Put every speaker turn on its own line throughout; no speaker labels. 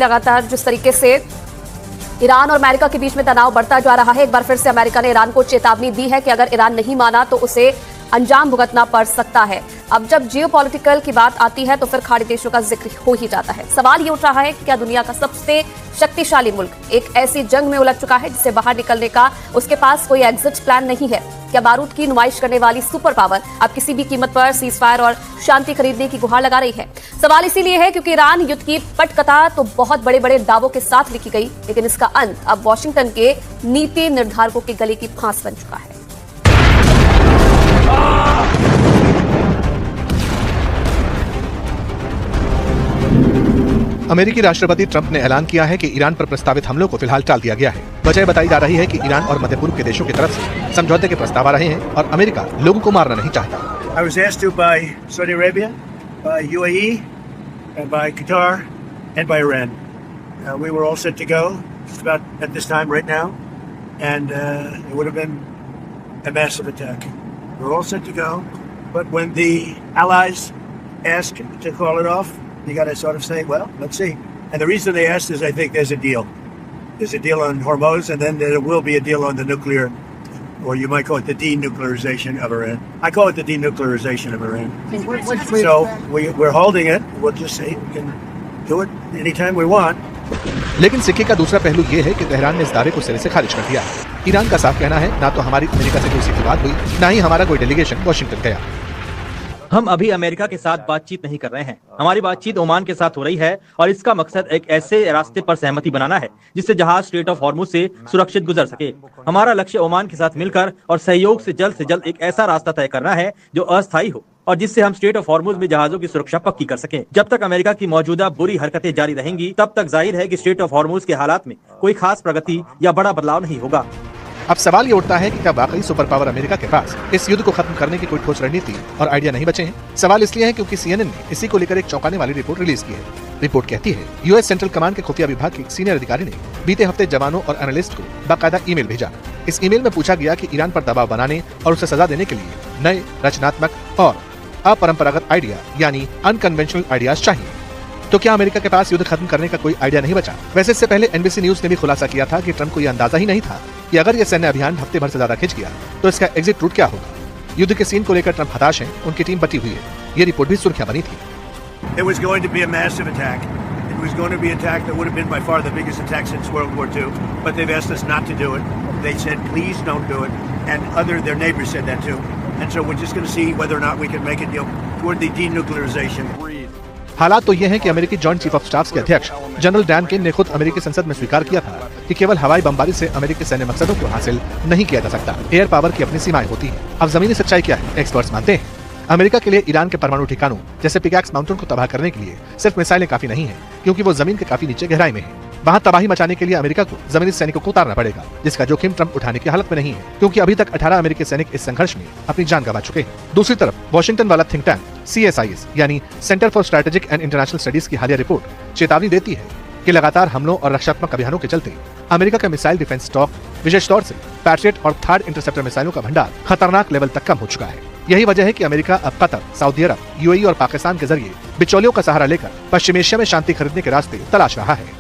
लगातार जिस तरीके से ईरान और अमेरिका के बीच में तनाव बढ़ता जा रहा है, एक बार फिर से अमेरिका ने ईरान को चेतावनी दी है कि अगर ईरान नहीं माना तो उसे अंजाम भुगतना पड़ सकता है। अब जब जियोपॉलिटिकल की बात आती है तो फिर खाड़ी देशों का जिक्र हो ही जाता है। सवाल ये उठ रहा है कि क्या दुनिया का सबसे शक्तिशाली मुल्क एक ऐसी जंग में उलझ चुका है जिससे बाहर निकलने का उसके पास कोई एग्जिट प्लान नहीं है? क्या बारूद की नुमाइश करने वाली सुपर पावर अब किसी भी कीमत पर सीजफायर और शांति खरीदने की गुहार लगा रही है? सवाल इसीलिए है क्योंकि ईरान युद्ध की पटकथा तो बहुत बड़े बड़े दावों के साथ लिखी गई, लेकिन इसका अंत अब वॉशिंगटन के नीति निर्धारकों के गले की फांस बन चुका है।
अमेरिकी राष्ट्रपति ट्रंप ने ऐलान किया है कि ईरान पर प्रस्तावित हमलों को फिलहाल टाल दिया गया है। वजह बताई जा रही है कि ईरान और मध्य पूर्व के देशों की तरफ से समझौते के प्रस्ताव आ रहे हैं और अमेरिका लोगों को मारना नहीं चाहता।
I was asked to by Saudi Arabia, by UAE, and by Qatar, and by Iran. We were all set to go just about at this time right now, and it would have been a massive attack. We were all set to go, but when the allies asked to call it off, you got to sort of say, well, let's see. And the reason they asked is I think there's a deal. There's a deal on Hormuz, and then there will be a deal on the nuclear, or you might call it the denuclearization of Iran. I call it the denuclearization of Iran. So we're holding it. We'll just say we can do it anytime we want.
लेकिन सिक्के का दूसरा पहलू ये है कि Tehran ने इस दावे को सिरे से खारिज कर दिया है। ईरान का साफ कहना है, ना तो हमारी अमेरिका से कोई सीधी बात हुई, ना ही हमारा कोई डेलीगेशन वॉशिंगटन गया।
हम अभी अमेरिका के साथ बातचीत नहीं कर रहे हैं। हमारी बातचीत ओमान के साथ हो रही है और इसका मकसद एक ऐसे रास्ते पर सहमति बनाना है जिससे जहाज स्ट्रेट ऑफ हॉर्मुज से सुरक्षित गुजर सके। हमारा लक्ष्य ओमान के साथ मिलकर और सहयोग से जल्द एक ऐसा रास्ता तय करना है जो अस्थायी हो और जिससे हम स्ट्रेट ऑफ हॉर्मुज में जहाजों की सुरक्षा पक्की कर सकें। जब तक अमेरिका की मौजूदा बुरी हरकतें जारी रहेंगी तब तक जाहिर है कि स्ट्रेट ऑफ हॉर्मुज के हालात में कोई खास प्रगति या बड़ा बदलाव नहीं होगा।
अब सवाल ये उठता है कि क्या वाकई सुपर पावर अमेरिका के पास इस युद्ध को खत्म करने की कोई ठोस रणनीति और आइडिया नहीं बचे हैं? सवाल इसलिए है क्योंकि CNN ने इसी को लेकर एक चौंकाने वाली रिपोर्ट रिलीज की है। रिपोर्ट कहती है यूएस सेंट्रल कमांड के खुफिया विभाग के एक सीनियर अधिकारी ने बीते हफ्ते जवानों और एनालिस्ट को बाकायदा ईमेल भेजा। इस ईमेल में पूछा गया कि ईरान पर दबाव बनाने और उसे सजा देने के लिए नए रचनात्मक और अपरंपरागत आइडिया यानी अनकन्वेंशनल आइडियाज चाहिए। तो क्या अमेरिका के पास युद्ध खत्म करने का कोई आइडिया नहीं बचा? वैसे इससे पहले NBC न्यूज ने भी खुलासा किया था कि ट्रंप को यह अंदाजा ही नहीं था कि अगर यह सैन्य अभियान हफ्ते भर से ज्यादा खिंच गया तो इसका एग्जिट रूट क्या होगा। युद्ध के सीन को लेकर ट्रंप हताश हैं, उनकी टीम बटी हुई है। ये रिपोर्ट भी सुर्खियां बनी थी।
It was going to be a massive attack. It was going to be an attack that would have been by far the biggest attack since World War II. But they've asked us not to do it. They said, please don't do it. And their neighbors said that too. And so we're just going to see whether or not we can make a deal toward the denuclearization.
हालात तो ये हैं कि अमेरिकी joint chief of staff के अध्यक्ष general Dan Caine ने खुद अमेरिकी संसद में स्वीकार किया था कि केवल हवाई बमबारी से अमेरिकी सैन्य मकसदों को हासिल नहीं किया जा सकता। एयर पावर की अपनी सीमाएं होती हैं। अब जमीनी सच्चाई क्या है? एक्सपर्ट्स मानते हैं अमेरिका के लिए ईरान के परमाणु ठिकानों जैसे पिकैक्स माउंटेन को तबाह करने के लिए सिर्फ मिसाइलें काफी नहीं है, क्योंकि वो जमीन के काफी नीचे गहराई में है। वहाँ तबाही मचाने के लिए अमेरिका को जमीनी सैनिकों को उतारना पड़ेगा, जिसका जोखिम ट्रंप उठाने की हालत में नहीं है, क्योंकि अभी तक 18 अमेरिकी सैनिक इस संघर्ष में अपनी जान गंवा चुके हैं। दूसरी तरफ वॉशिंगटन वाला थिंक टैंक CSIS यानी centre for strategic and international studies की हालिया रिपोर्ट चेतावनी देती है कि लगातार हमलों और रक्षात्मक अभियानों के चलते अमेरिका का मिसाइल डिफेंस स्टॉक, विशेष तौर से पैट्रियट और थर्ड इंटरसेप्टर मिसाइलों का भंडार खतरनाक लेवल तक कम हो चुका है। यही वजह है कि अमेरिका अब कतर, सऊदी अरब, UAE और पाकिस्तान के जरिए बिचौलियों का सहारा लेकर पश्चिम एशिया में शांति खरीदने के रास्ते तलाश रहा है।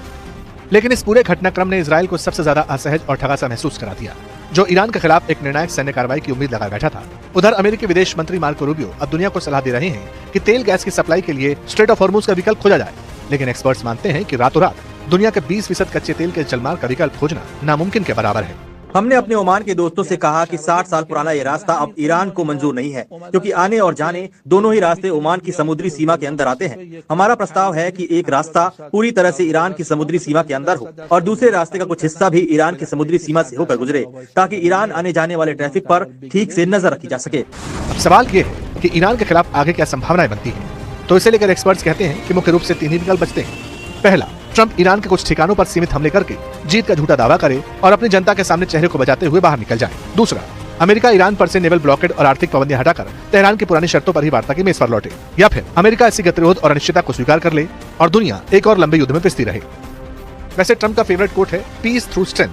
लेकिन इस पूरे घटनाक्रम ने इजराइल को सबसे ज्यादा असहज और ठगा सा महसूस करा दिया, जो ईरान के खिलाफ एक निर्णायक सैन्य कार्रवाई की उम्मीद लगाए बैठा था। उधर अमेरिकी विदेश मंत्री मार्को रूबियो अब दुनिया को सलाह दे रहे हैं कि तेल गैस की सप्लाई के लिए स्ट्रेट ऑफ हॉर्मुज का विकल्प खोजा जाए, लेकिन एक्सपर्ट्स मानते हैं कि रातों रात दुनिया के 20% कच्चे तेल के जलमार्ग का विकल्प खोजना नामुमकिन के बराबर है।
हमने अपने ओमान के दोस्तों से कहा कि 60 साल पुराना ये रास्ता अब ईरान को मंजूर नहीं है, क्योंकि आने और जाने दोनों ही रास्ते ओमान की समुद्री सीमा के अंदर आते हैं। हमारा प्रस्ताव है कि एक रास्ता पूरी तरह से ईरान की समुद्री सीमा के अंदर हो और दूसरे रास्ते का कुछ हिस्सा भी ईरान की समुद्री सीमा से होकर गुजरे, ताकि ईरान आने जाने वाले ट्रैफिक पर ठीक से नजर रखी जा सके।
अब सवाल ये है कि ईरान के खिलाफ आगे क्या संभावनाएं बनती हैं? तो इसे लेकर एक्सपर्ट्स कहते हैं कि मुख्य रूप से 3 ही विकल्प बचते हैं। पहला, ट्रंप ईरान के कुछ ठिकानों पर सीमित हमले करके जीत का झूठा दावा करे और अपनी जनता के सामने चेहरे को बचाते हुए बाहर निकल जाए। दूसरा, अमेरिका ईरान पर से नेवल ब्लॉकेड और आर्थिक पाबंदियां हटाकर तेहरान की पुरानी शर्तों पर ही वार्ता की मेज पर लौटे। या फिर अमेरिका ऐसी गतिरोध और अनिश्चितता को स्वीकार कर ले और दुनिया एक और लंबे युद्ध में पिसती रहे। वैसे ट्रंप का फेवरेट कोट है पीस थ्रू स्ट्रेंथ,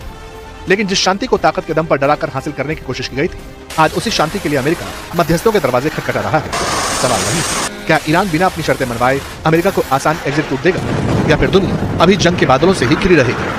लेकिन जिस शांति को ताकत के दम पर डराकर हासिल करने की कोशिश की गई थी, आज उसी शांति के लिए अमेरिका मध्यस्थों के दरवाजे खटखटा रहा है। सवाल वही, क्या ईरान बिना अपनी शर्तें मनवाए अमेरिका को आसान एग्जिट रूट देगा? या फिर दुनिया अभी जंग के बादलों से ही घिरी रहेगी।